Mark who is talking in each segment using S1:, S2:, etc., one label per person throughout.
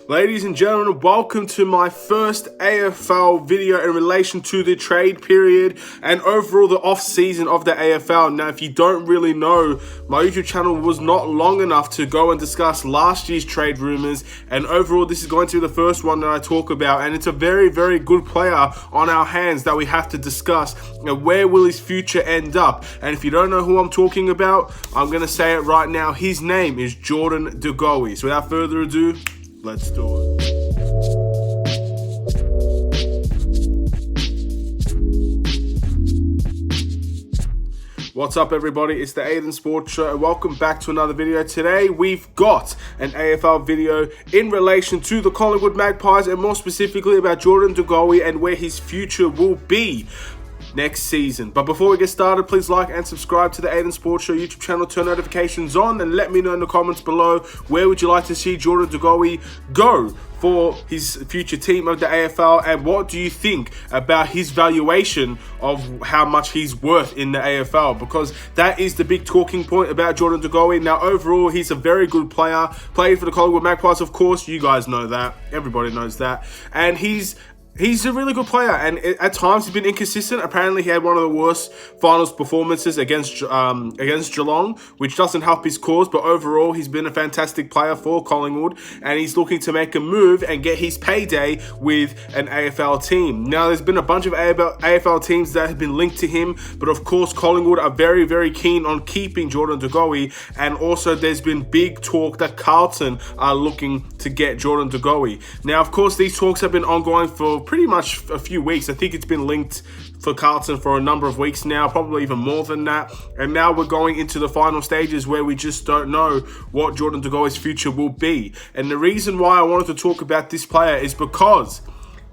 S1: Ladies and gentlemen, welcome to my first AFL video in relation to the trade period and overall the off-season of the AFL. Now, if you don't really know, my YouTube channel was not long enough to go and discuss last year's trade rumors, and overall this is going to be the first one that I talk about, and it's a very, very good player on our hands that we have to discuss. Now, where will his future end up? And if you don't know who I'm talking about, I'm going to say it right now. His name is Jordan De Goey. So without further ado, let's do it. What's up, everybody? It's the Aidan Sports Show, and welcome back to another video. Today we've got an AFL video in relation to the Collingwood Magpies, and more specifically about Jordan De Goey and where his future will be next season. But before we get started, please like and subscribe to the Aidan Sports Show YouTube channel, turn notifications on, and let me know in the comments below where would you like to see Jordan De Goey go for his future team of the AFL, and what do you think about his valuation of how much he's worth in the AFL, because that is the big talking point about Jordan De Goey. Now, overall, he's a very good player, played for the Collingwood Magpies, of course, you guys know that, everybody knows that, and he's a really good player, and at times he's been inconsistent. Apparently, he had one of the worst finals performances against Geelong, which doesn't help his cause. But overall, he's been a fantastic player for Collingwood, and he's looking to make a move and get his payday with an AFL team. Now, there's been a bunch of AFL teams that have been linked to him, but of course, Collingwood are very, very keen on keeping Jordan De Goey, and also there's been big talk that Carlton are looking to get Jordan De Goey. Now, of course, these talks have been ongoing for pretty much a few weeks. I think it's been linked for Carlton for a number of weeks now, probably even more than that. And now we're going into the final stages where we just don't know what Jordan De Goey's future will be. And the reason why I wanted to talk about this player is because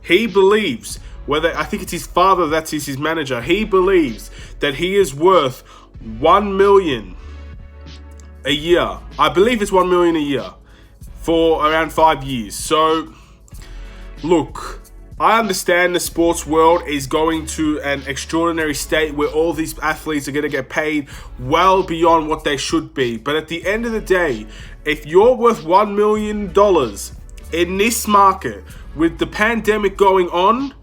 S1: he believes, I think it's his father that is his manager, he believes that he is worth $1 million a year. I believe it's $1 million a year for around 5 years. So, look, I understand the sports world is going to an extraordinary state where all these athletes are going to get paid well beyond what they should be. But at the end of the day, if you're worth $1 million in this market with the pandemic going on,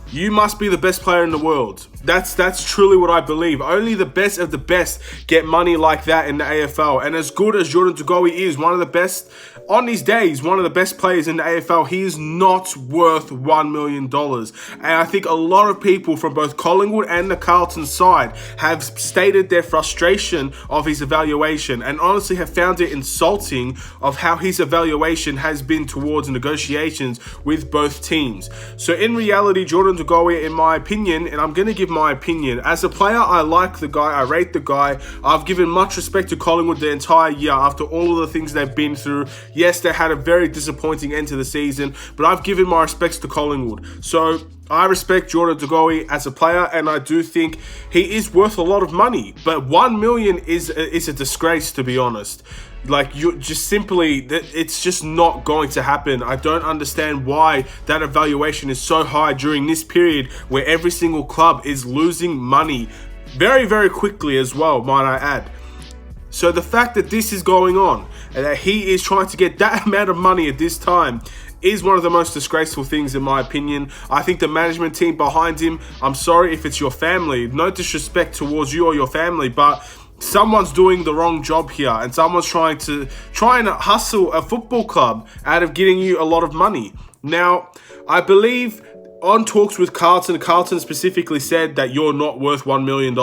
S1: you must be the best player in the world. That's truly what I believe. Only the best of the best get money like that in the AFL. And as good as Jordan De Goey is, one of the best, on these days, one of the best players in the AFL, he is not worth $1 million. And I think a lot of people from both Collingwood and the Carlton side have stated their frustration of his evaluation, and honestly have found it insulting of how his evaluation has been towards negotiations with both teams. So in reality, Jordan De Goey, in my opinion, and I'm going to give my opinion, as a player, I like the guy, I rate the guy. I've given much respect to Collingwood the entire year after all of the things they've been through. Yes, they had a very disappointing end to the season, but I've given my respects to Collingwood. So I respect Jordan De Goey as a player, and I do think he is worth a lot of money. But $1 million is a disgrace, to be honest. Like, you just simply, it's just not going to happen. I don't understand why that evaluation is so high during this period where every single club is losing money very, very quickly as well, might I add. So the fact that this is going on and that he is trying to get that amount of money at this time is one of the most disgraceful things, in my opinion. I think the management team behind him, I'm sorry if it's your family, no disrespect towards you or your family, but someone's doing the wrong job here, and someone's trying to hustle a football club out of getting you a lot of money. Now, I believe on talks with Carlton specifically said that you're not worth $1 million,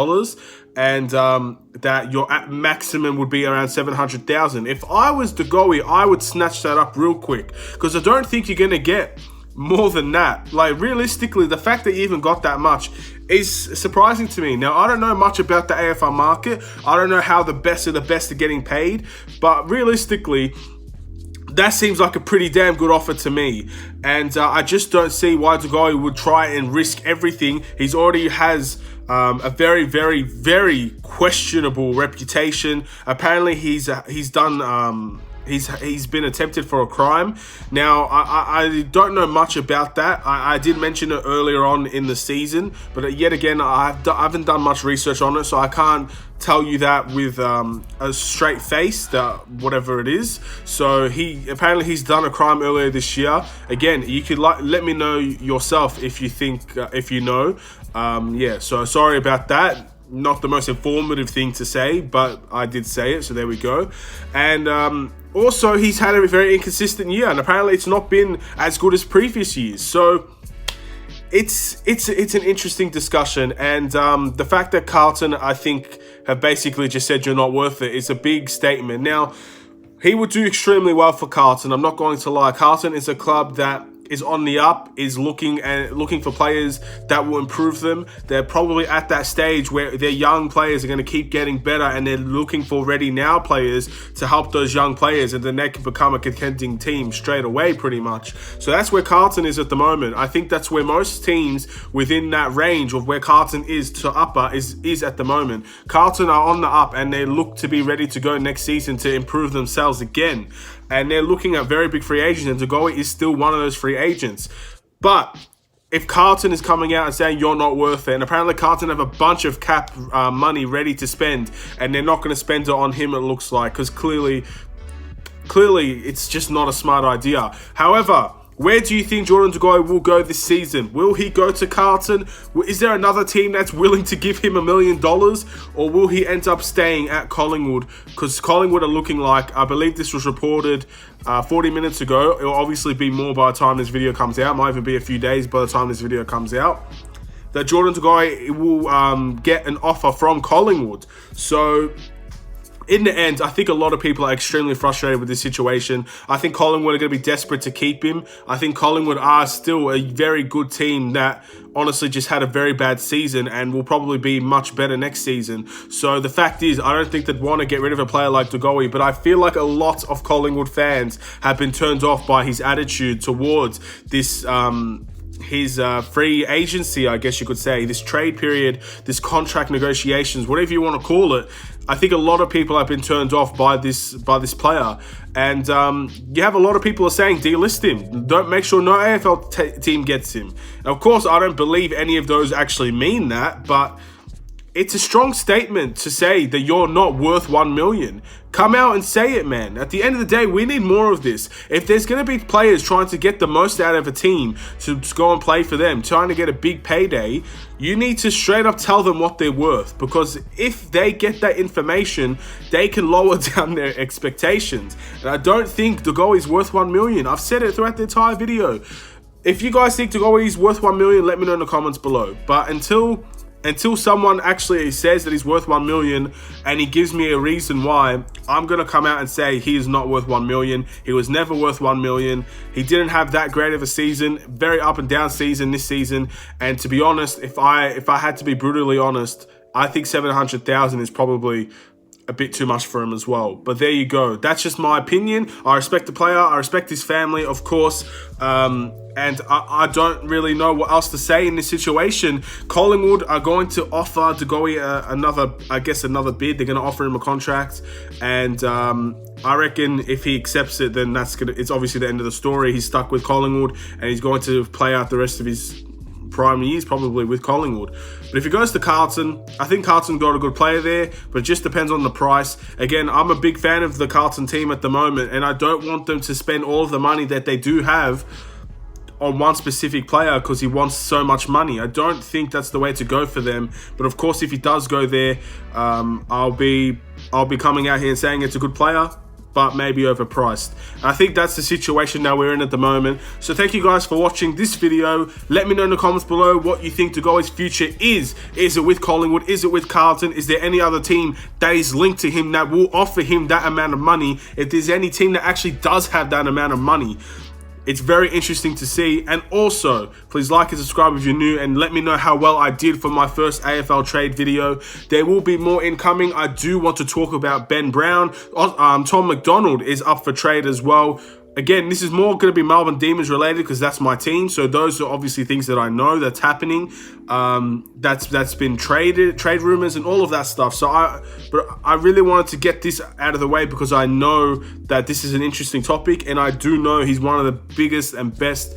S1: and that your maximum would be around $700,000. If I was De Goey, I would snatch that up real quick, because I don't think you're going to get more than that. Like, realistically, the fact that you even got that much is surprising to me. Now, I don't know much about the AFL market. I don't know how the best of the best are getting paid, but realistically, that seems like a pretty damn good offer to me. And I just don't see why De Goey would try and risk everything. He's already has a very, very, very questionable reputation. Apparently, he's done he's been attempted for a crime. Now, I don't know much about that. I did mention it earlier on in the season, but yet again, I haven't done much research on it, so I can't tell you that with a straight face, that whatever it is. So apparently he's done a crime earlier this year. Again, you could let me know yourself if you think if you know. Yeah, so sorry about that. Not the most informative thing to say, but I did say it, so there we go. And also, he's had a very inconsistent year, and apparently it's not been as good as previous years. So it's an interesting discussion, and the fact that Carlton, I think, have basically just said you're not worth it is a big statement. Now, he would do extremely well for Carlton. I'm not going to lie. Carlton is a club that is on the up, is looking for players that will improve them. They're probably at that stage where their young players are going to keep getting better, and they're looking for ready now players to help those young players, and then they can become a contending team straight away, pretty much. So that's where Carlton is at the moment. I think that's where most teams within that range of where Carlton is to upper is at the moment. Carlton are on the up, and they look to be ready to go next season to improve themselves again. And they're looking at very big free agents, and De Goey is still one of those free agents. But if Carlton is coming out and saying you're not worth it, and apparently Carlton have a bunch of cap money ready to spend, and they're not going to spend it on him, it looks like, because clearly it's just not a smart idea. However, where do you think Jordan De Goey will go this season? Will he go to Carlton? Is there another team that's willing to give him $1 million? Or will he end up staying at Collingwood? Because Collingwood are looking like, I believe this was reported 40 minutes ago. It will obviously be more by the time this video comes out. It might even be a few days by the time this video comes out. That Jordan De Goey will get an offer from Collingwood. So in the end, I think a lot of people are extremely frustrated with this situation. I think Collingwood are going to be desperate to keep him. I think Collingwood are still a very good team that honestly just had a very bad season and will probably be much better next season. So the fact is, I don't think they'd want to get rid of a player like De Goey, but I feel like a lot of Collingwood fans have been turned off by his attitude towards this his free agency, I guess you could say, this trade period, this contract negotiations, whatever you want to call it. I think a lot of people have been turned off by this player, and you have a lot of people are saying delist him. Don't make sure no AFL team gets him. Now, of course, I don't believe any of those actually mean that, but it's a strong statement to say that you're not worth $1 million. Come out and say it, man. At the end of the day, we need more of this. If there's going to be players trying to get the most out of a team to go and play for them, trying to get a big payday, you need to straight up tell them what they're worth. Because if they get that information, they can lower down their expectations. And I don't think De Goey is worth $1 million. I've said it throughout the entire video. If you guys think De Goey is worth $1 million, let me know in the comments below. But until someone actually says that he's worth $1 million and he gives me a reason why, I'm going to come out and say he is not worth $1 million. He was never worth $1 million. He didn't have that great of a season, very up and down season this season. And to be honest, if I had to be brutally honest, I think 700,000 is probably a bit too much for him as well. But there you go. That's just my opinion. I respect the player. I respect his family, of course. And I don't really know what else to say in this situation. Collingwood are going to offer De Goey another bid. They're going to offer him a contract. And I reckon if he accepts it, then it's obviously the end of the story. He's stuck with Collingwood and he's going to play out the rest of his prime years probably with Collingwood. But if he goes to Carlton, I think Carlton got a good player there, but it just depends on the price. Again, I'm a big fan of the Carlton team at the moment, and I don't want them to spend all of the money that they do have on one specific player because he wants so much money. I don't think that's the way to go for them. But of course, if he does go there, I'll be coming out here and saying it's a good player, but maybe overpriced. I think that's the situation that we're in at the moment. So thank you guys for watching this video. Let me know in the comments below what you think De Goey's future is. Is it with Collingwood? Is it with Carlton? Is there any other team that is linked to him that will offer him that amount of money? If there's any team that actually does have that amount of money, it's very interesting to see. And also, please like and subscribe if you're new, and let me know how well I did for my first AFL trade video. There will be more incoming. I do want to talk about Ben Brown. Tom McDonald is up for trade as well. Again, this is more going to be Melbourne Demons related because that's my team. So those are obviously things that I know that's happening. That's been trade rumors and all of that stuff. But I really wanted to get this out of the way because I know that this is an interesting topic, and I do know he's one of the biggest and best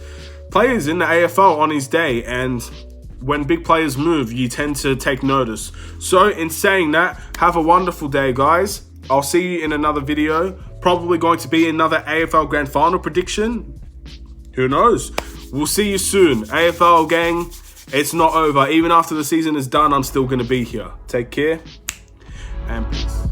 S1: players in the AFL on his day. And when big players move, you tend to take notice. So in saying that, have a wonderful day, guys. I'll see you in another video. Probably going to be another AFL Grand Final prediction. Who knows? We'll see you soon. AFL gang, it's not over. Even after the season is done, I'm still going to be here. Take care and peace.